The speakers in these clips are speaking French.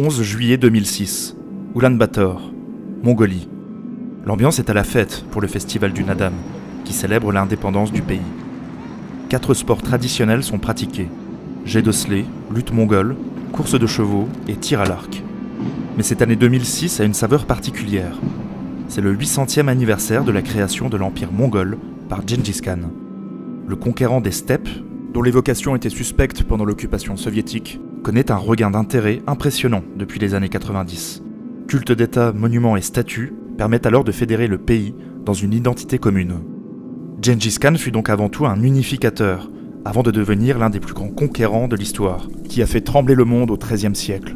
11 juillet 2006, Oulan-Bator, Mongolie. L'ambiance est à la fête pour le festival du Naadam, qui célèbre l'indépendance du pays. 4 sports traditionnels sont pratiqués: jet de slet, lutte mongole, course de chevaux et tir à l'arc. Mais cette année 2006 a une saveur particulière. C'est le 800e anniversaire de la création de l'empire mongol par Gengis Khan. Le conquérant des steppes, dont l'évocation était suspecte pendant l'occupation soviétique, connaît un regain d'intérêt impressionnant depuis les années 90. Culte d'État, monuments et statues permettent alors de fédérer le pays dans une identité commune. Gengis Khan fut donc avant tout un unificateur, avant de devenir l'un des plus grands conquérants de l'histoire, qui a fait trembler le monde au XIIIe siècle.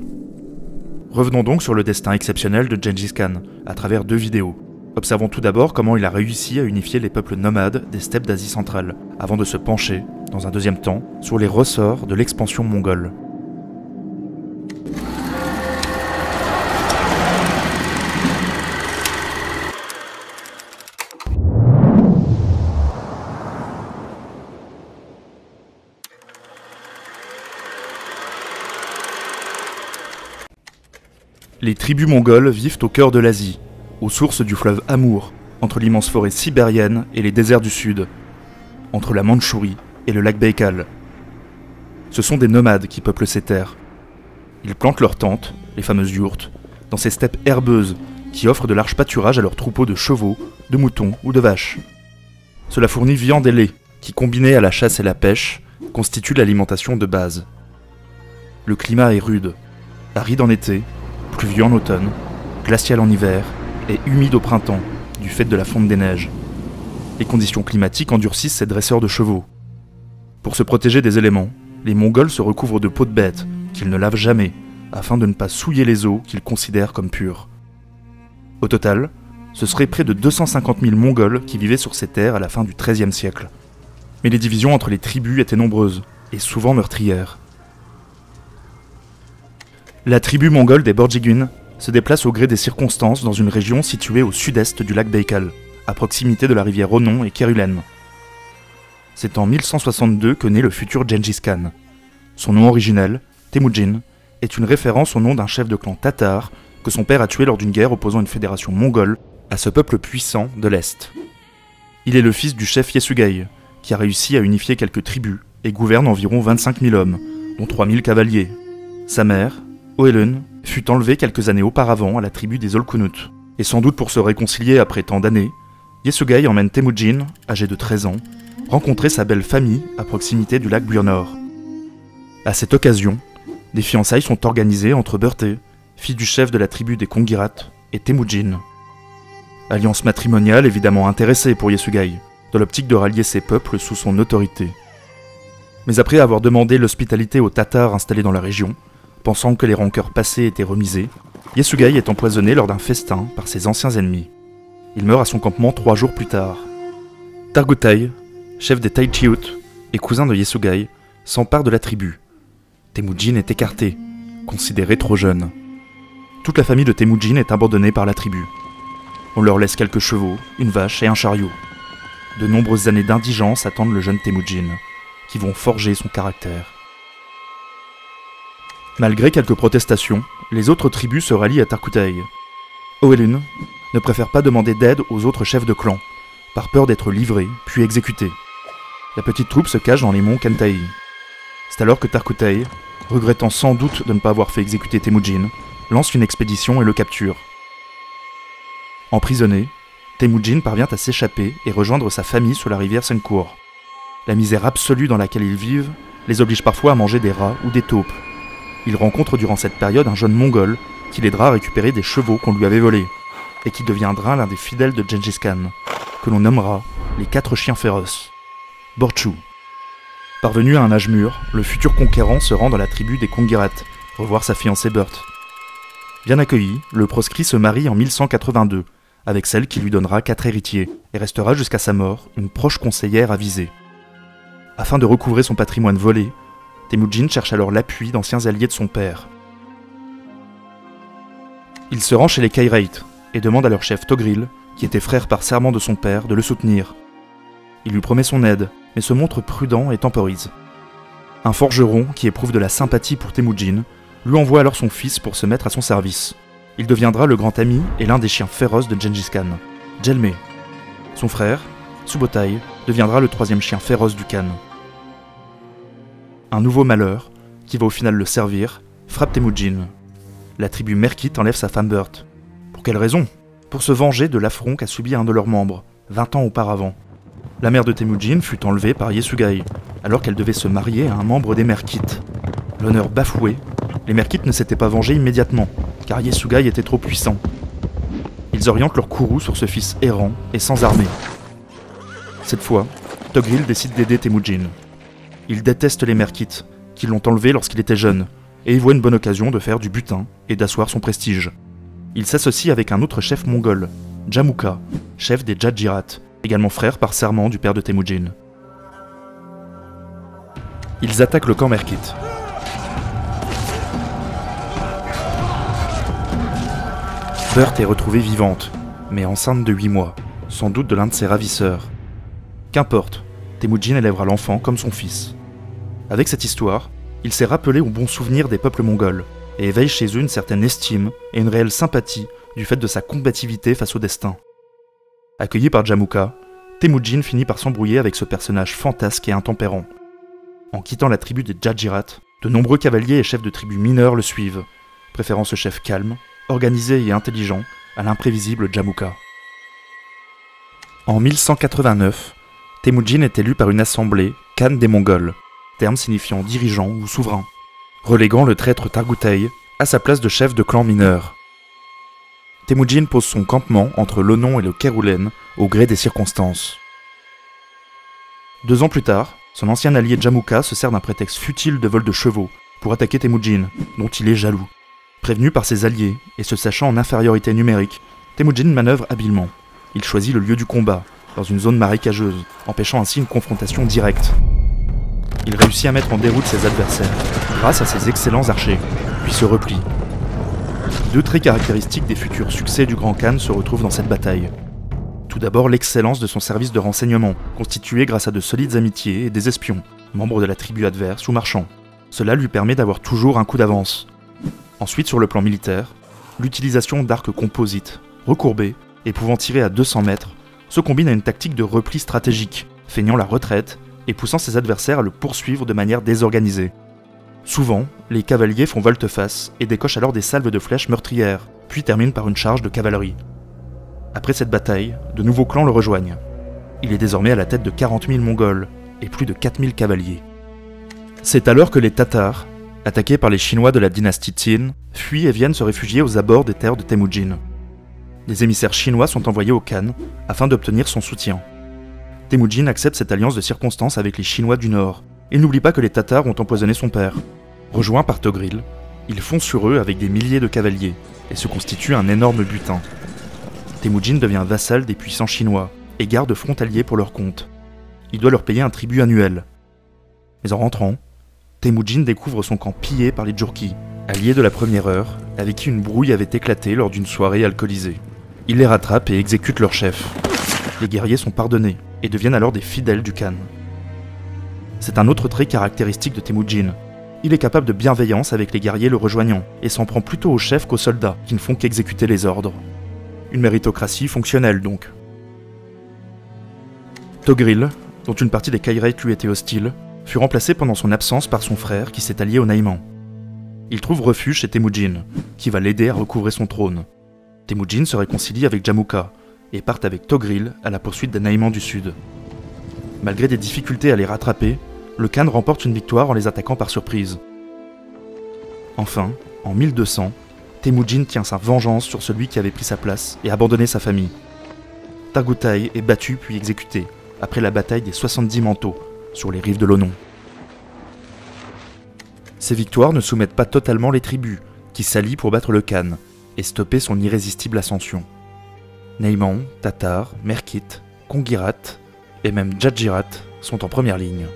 Revenons donc sur le destin exceptionnel de Gengis Khan, à travers 2 vidéos. Observons tout d'abord comment il a réussi à unifier les peuples nomades des steppes d'Asie centrale, avant de se pencher, dans un deuxième temps, sur les ressorts de l'expansion mongole. Les tribus mongoles vivent au cœur de l'Asie, aux sources du fleuve Amour, entre l'immense forêt sibérienne et les déserts du sud, entre la Mandchourie et le lac Baïkal. Ce sont des nomades qui peuplent ces terres. Ils plantent leurs tentes, les fameuses yourtes, dans ces steppes herbeuses qui offrent de larges pâturages à leurs troupeaux de chevaux, de moutons ou de vaches. Cela fournit viande et lait, qui, combinés à la chasse et la pêche, constituent l'alimentation de base. Le climat est rude, aride en été, pluvieux en automne, glacial en hiver et humide au printemps, du fait de la fonte des neiges. Les conditions climatiques endurcissent ces dresseurs de chevaux. Pour se protéger des éléments, les Mongols se recouvrent de peau de bête, qu'ils ne lavent jamais, afin de ne pas souiller les eaux qu'ils considèrent comme pures. Au total, ce serait près de 250 000 Mongols qui vivaient sur ces terres à la fin du XIIIe siècle. Mais les divisions entre les tribus étaient nombreuses, et souvent meurtrières. La tribu mongole des Borjigin se déplace au gré des circonstances dans une région située au sud-est du lac Baïkal, à proximité de la rivière Onon et Kerulen. C'est en 1162 que naît le futur Gengis Khan. Son nom originel, Temujin, est une référence au nom d'un chef de clan tatar que son père a tué lors d'une guerre opposant une fédération mongole à ce peuple puissant de l'Est. Il est le fils du chef Yesugai, qui a réussi à unifier quelques tribus et gouverne environ 25 000 hommes, dont 3 000 cavaliers. Sa mère, Oelun, fut enlevée quelques années auparavant à la tribu des Olkunut. Et sans doute pour se réconcilier après tant d'années, Yesugai emmène Temujin, âgé de 13 ans, rencontrer sa belle famille à proximité du lac Burnor. À cette occasion, des fiançailles sont organisées entre Burte, fille du chef de la tribu des Kongirat, et Temujin. Alliance matrimoniale évidemment intéressée pour Yesugai, dans l'optique de rallier ses peuples sous son autorité. Mais après avoir demandé l'hospitalité aux Tatars installés dans la région, pensant que les rancœurs passées étaient remisées, Yesugai est empoisonné lors d'un festin par ses anciens ennemis. Il meurt à son campement 3 jours plus tard. Targutai, chef des Taichiut et cousin de Yesugai, s'empare de la tribu. Temujin est écarté, considéré trop jeune. Toute la famille de Temujin est abandonnée par la tribu. On leur laisse quelques chevaux, une vache et un chariot. De nombreuses années d'indigence attendent le jeune Temujin, qui vont forger son caractère. Malgré quelques protestations, les autres tribus se rallient à Tarkutai. Oelun ne préfère pas demander d'aide aux autres chefs de clan, par peur d'être livré, puis exécuté. La petite troupe se cache dans les monts Kentai. C'est alors que Tarkutai, regrettant sans doute de ne pas avoir fait exécuter Temujin, lance une expédition et le capture. Emprisonné, Temujin parvient à s'échapper et rejoindre sa famille sur la rivière Senkur. La misère absolue dans laquelle ils vivent les oblige parfois à manger des rats ou des taupes. Il rencontre durant cette période un jeune mongol qui l'aidera à récupérer des chevaux qu'on lui avait volés, et qui deviendra l'un des fidèles de Gengis Khan, que l'on nommera les 4 chiens féroces. Borchu. Parvenu à un âge mûr, le futur conquérant se rend dans la tribu des Kongirat, revoir sa fiancée Burt. Bien accueilli, le proscrit se marie en 1182, avec celle qui lui donnera 4 héritiers, et restera jusqu'à sa mort une proche conseillère avisée. Afin de recouvrer son patrimoine volé, Temujin cherche alors l'appui d'anciens alliés de son père. Il se rend chez les Kairait et demande à leur chef Togril, qui était frère par serment de son père, de le soutenir. Il lui promet son aide, mais se montre prudent et temporise. Un forgeron, qui éprouve de la sympathie pour Temujin, lui envoie alors son fils pour se mettre à son service. Il deviendra le grand ami et l'un des chiens féroces de Gengis Khan, Jelme. Son frère, Subotai, deviendra le troisième chien féroce du Khan. Un nouveau malheur, qui va au final le servir, frappe Temujin. La tribu Merkite enlève sa femme Burt. Pour quelle raison? Pour se venger de l'affront qu'a subi un de leurs membres, 20 ans auparavant. La mère de Temujin fut enlevée par Yesugai, alors qu'elle devait se marier à un membre des Merkites. L'honneur bafoué, les Merkites ne s'étaient pas vengés immédiatement, car Yesugai était trop puissant. Ils orientent leur courroux sur ce fils errant et sans armée. Cette fois, Togril décide d'aider Temujin. Il déteste les Merkites, qui l'ont enlevé lorsqu'il était jeune, et y voit une bonne occasion de faire du butin et d'asseoir son prestige. Il s'associe avec un autre chef mongol, Jamuka, chef des Jadjirat, également frère par serment du père de Temujin. Ils attaquent le camp Merkite. Burt est retrouvée vivante, mais enceinte de 8 mois, sans doute de l'un de ses ravisseurs. Qu'importe, Temujin élèvera l'enfant comme son fils. Avec cette histoire, il s'est rappelé aux bons souvenirs des peuples mongols, et éveille chez eux une certaine estime et une réelle sympathie du fait de sa combativité face au destin. Accueilli par Jamuka, Temujin finit par s'embrouiller avec ce personnage fantasque et intempérant. En quittant la tribu des Jadjirat, de nombreux cavaliers et chefs de tribus mineurs le suivent, préférant ce chef calme, organisé et intelligent à l'imprévisible Jamuka. En 1189, Temujin est élu par une assemblée Khan des Mongols, terme signifiant dirigeant ou souverain, reléguant le traître Targutai à sa place de chef de clan mineur. Temujin pose son campement entre l'Onon et le Kerulen au gré des circonstances. 2 ans plus tard, son ancien allié Jamuka se sert d'un prétexte futile de vol de chevaux pour attaquer Temujin, dont il est jaloux. Prévenu par ses alliés et se sachant en infériorité numérique, Temujin manœuvre habilement. Il choisit le lieu du combat, dans une zone marécageuse, empêchant ainsi une confrontation directe. Il réussit à mettre en déroute ses adversaires, grâce à ses excellents archers, puis se replie. 2 traits caractéristiques des futurs succès du Grand Khan se retrouvent dans cette bataille. Tout d'abord l'excellence de son service de renseignement, constitué grâce à de solides amitiés et des espions, membres de la tribu adverse ou marchands. Cela lui permet d'avoir toujours un coup d'avance. Ensuite, sur le plan militaire, l'utilisation d'arcs composites, recourbés et pouvant tirer à 200 mètres, se combine à une tactique de repli stratégique, feignant la retraite et poussant ses adversaires à le poursuivre de manière désorganisée. Souvent, les cavaliers font volte-face et décochent alors des salves de flèches meurtrières, puis terminent par une charge de cavalerie. Après cette bataille, de nouveaux clans le rejoignent. Il est désormais à la tête de 40 000 Mongols et plus de 4 000 cavaliers. C'est alors que les Tatars, attaqués par les Chinois de la dynastie Qin, fuient et viennent se réfugier aux abords des terres de Temujin. Des émissaires chinois sont envoyés au Khan afin d'obtenir son soutien. Temujin accepte cette alliance de circonstances avec les Chinois du Nord. Il n'oublie pas que les Tatars ont empoisonné son père. Rejoint par Togril, il fonce sur eux avec des milliers de cavaliers et se constitue un énorme butin. Temujin devient vassal des puissants Chinois et garde frontalier pour leur compte. Il doit leur payer un tribut annuel. Mais en rentrant, Temujin découvre son camp pillé par les Djurki, alliés de la première heure, avec qui une brouille avait éclaté lors d'une soirée alcoolisée. Il les rattrape et exécute leur chef. Les guerriers sont pardonnés et deviennent alors des fidèles du Khan. C'est un autre trait caractéristique de Temujin. Il est capable de bienveillance avec les guerriers le rejoignant et s'en prend plutôt aux chefs qu'aux soldats qui ne font qu'exécuter les ordres. Une méritocratie fonctionnelle donc. Togril, dont une partie des Kayrites lui était hostile, fut remplacé pendant son absence par son frère qui s'est allié aux Naïmans. Il trouve refuge chez Temujin, qui va l'aider à recouvrer son trône. Temujin se réconcilie avec Jamuka et part avec Togril à la poursuite des Naïmans du Sud. Malgré des difficultés à les rattraper, le Khan remporte une victoire en les attaquant par surprise. Enfin, en 1200, Temujin tient sa vengeance sur celui qui avait pris sa place et abandonné sa famille. Targutai est battu puis exécuté, après la bataille des 70 manteaux, sur les rives de l'Onon. Ces victoires ne soumettent pas totalement les tribus, qui s'allient pour battre le Khan et stopper son irrésistible ascension. Naïmans, Tatars, Merkites, Kongirat et même Jadjirat sont en première ligne.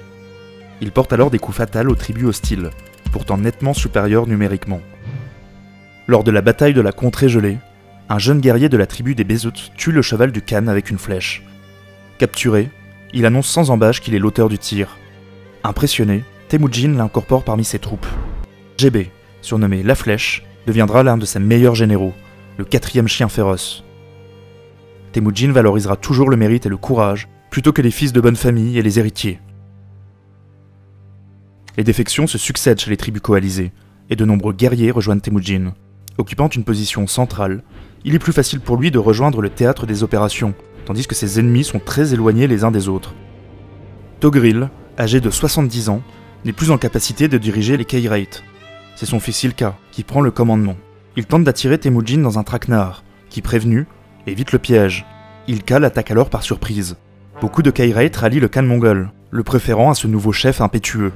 Ils portent alors des coups fatals aux tribus hostiles, pourtant nettement supérieures numériquement. Lors de la bataille de la contrée gelée, un jeune guerrier de la tribu des Bezut tue le cheval du Khan avec une flèche. Capturé, il annonce sans embâche qu'il est l'auteur du tir. Impressionné, Temujin l'incorpore parmi ses troupes. Jebe, surnommé La Flèche, deviendra l'un de ses meilleurs généraux, le 4e chien féroce. Temujin valorisera toujours le mérite et le courage, plutôt que les fils de bonne famille et les héritiers. Les défections se succèdent chez les tribus coalisées, et de nombreux guerriers rejoignent Temujin. Occupant une position centrale, il est plus facile pour lui de rejoindre le théâtre des opérations, tandis que ses ennemis sont très éloignés les uns des autres. Togril, âgé de 70 ans, n'est plus en capacité de diriger les Kayraith. C'est son fils Ilka qui prend le commandement. Il tente d'attirer Temujin dans un traquenard, qui, prévenu, évite le piège. Ilka l'attaque alors par surprise. Beaucoup de Kayraith rallient le Khan mongol, le préférant à ce nouveau chef impétueux.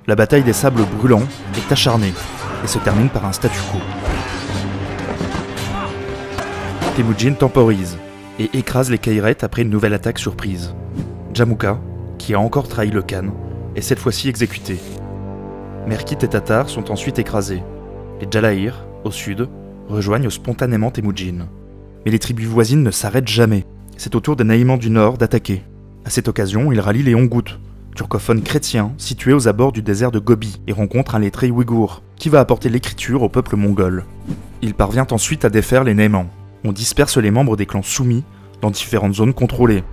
La bataille des sables brûlants est acharnée, et se termine par un statu quo. Temujin temporise, et écrase les Kayraith après une nouvelle attaque surprise. Jamuka, qui a encore trahi le Khan, est cette fois-ci exécuté. Merkit et Tatar sont ensuite écrasés. Les Jalahir, au sud, rejoignent spontanément Temujin. Mais les tribus voisines ne s'arrêtent jamais. C'est au tour des Naïmans du Nord d'attaquer. À cette occasion, ils rallient les Hongouts, turcophones chrétiens situés aux abords du désert de Gobi, et rencontrent un lettré ouïghour, qui va apporter l'écriture au peuple mongol. Il parvient ensuite à défaire les Naïmans. On disperse les membres des clans soumis dans différentes zones contrôlées.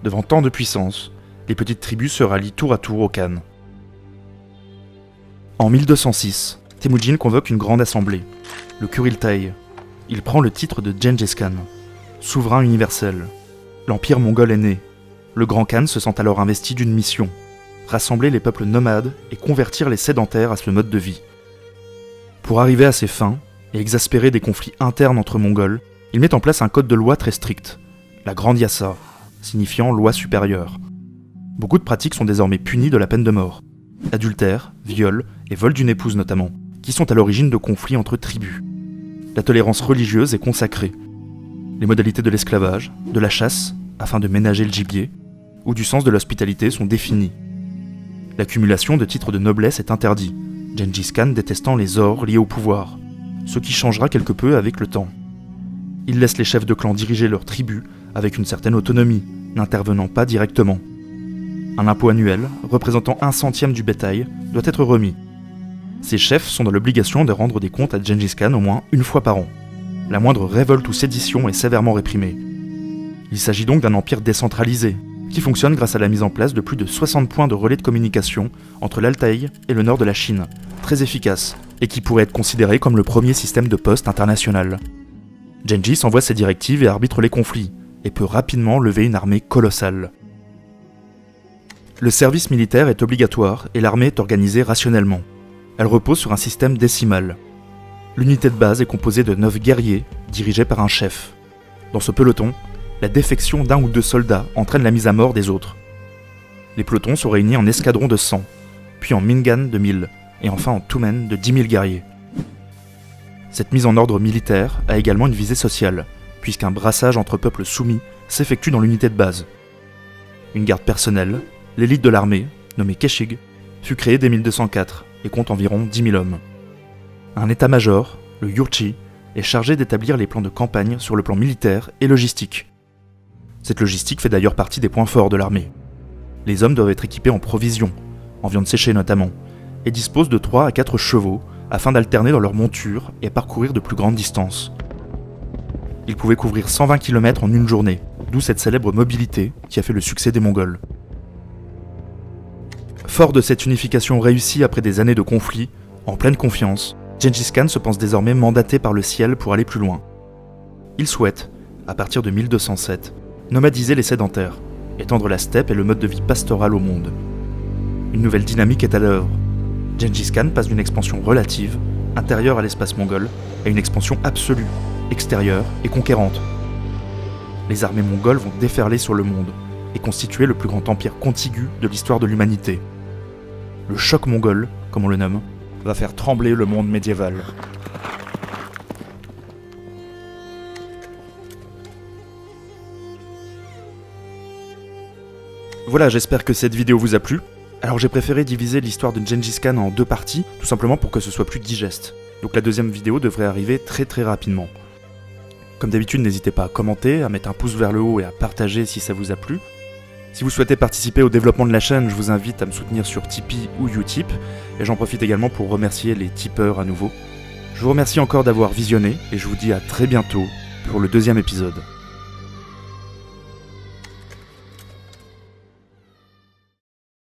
Devant tant de puissance, les petites tribus se rallient tour à tour au Khan. En 1206, Temujin convoque une grande assemblée, le Kuriltai. Il prend le titre de Gengis Khan, souverain universel. L'empire mongol est né. Le grand Khan se sent alors investi d'une mission, rassembler les peuples nomades et convertir les sédentaires à ce mode de vie. Pour arriver à ses fins et exaspérer des conflits internes entre Mongols, il met en place un code de loi très strict, la Grande Yassa, signifiant loi supérieure. Beaucoup de pratiques sont désormais punies de la peine de mort. Adultère, viol et vol d'une épouse notamment, qui sont à l'origine de conflits entre tribus. La tolérance religieuse est consacrée. Les modalités de l'esclavage, de la chasse, afin de ménager le gibier, ou du sens de l'hospitalité sont définies. L'accumulation de titres de noblesse est interdite, Gengis Khan détestant les ors liés au pouvoir, ce qui changera quelque peu avec le temps. Il laisse les chefs de clan diriger leurs tribus avec une certaine autonomie, n'intervenant pas directement. Un impôt annuel, représentant 1/100 du bétail, doit être remis. Ces chefs sont dans l'obligation de rendre des comptes à Gengis Khan au moins une fois par an. La moindre révolte ou sédition est sévèrement réprimée. Il s'agit donc d'un empire décentralisé, qui fonctionne grâce à la mise en place de plus de 60 points de relais de communication entre l'Altaï et le nord de la Chine, très efficace, et qui pourrait être considéré comme le premier système de poste international. Gengis envoie ses directives et arbitre les conflits, et peut rapidement lever une armée colossale. Le service militaire est obligatoire et l'armée est organisée rationnellement. Elle repose sur un système décimal. L'unité de base est composée de 9 guerriers, dirigés par un chef. Dans ce peloton, la défection d'un ou deux soldats entraîne la mise à mort des autres. Les pelotons sont réunis en escadrons de 100, puis en mingan de 1000, et enfin en tumen de 10 000 guerriers. Cette mise en ordre militaire a également une visée sociale, puisqu'un brassage entre peuples soumis s'effectue dans l'unité de base. Une garde personnelle, l'élite de l'armée, nommée Keshig, fut créée dès 1204 et compte environ 10 000 hommes. Un état-major, le Yurchi, est chargé d'établir les plans de campagne sur le plan militaire et logistique. Cette logistique fait d'ailleurs partie des points forts de l'armée. Les hommes doivent être équipés en provisions, en viande séchée notamment, et disposent de 3 à 4 chevaux afin d'alterner dans leur monture et parcourir de plus grandes distances. Ils pouvaient couvrir 120 km en une journée, d'où cette célèbre mobilité qui a fait le succès des Mongols. Fort de cette unification réussie après des années de conflits, en pleine confiance, Gengis Khan se pense désormais mandaté par le ciel pour aller plus loin. Il souhaite, à partir de 1207, nomadiser les sédentaires, étendre la steppe et le mode de vie pastoral au monde. Une nouvelle dynamique est à l'œuvre. Gengis Khan passe d'une expansion relative, intérieure à l'espace mongol, à une expansion absolue, extérieure et conquérante. Les armées mongoles vont déferler sur le monde et constituer le plus grand empire contigu de l'histoire de l'humanité. Le choc mongol, comme on le nomme, va faire trembler le monde médiéval. Voilà, j'espère que cette vidéo vous a plu. Alors j'ai préféré diviser l'histoire de Gengis Khan en 2 parties, tout simplement pour que ce soit plus digeste. Donc la deuxième vidéo devrait arriver très rapidement. Comme d'habitude, n'hésitez pas à commenter, à mettre un pouce vers le haut et à partager si ça vous a plu. Si vous souhaitez participer au développement de la chaîne, je vous invite à me soutenir sur Tipeee ou Utip, et j'en profite également pour remercier les tipeurs à nouveau. Je vous remercie encore d'avoir visionné, et je vous dis à très bientôt pour le 2e épisode.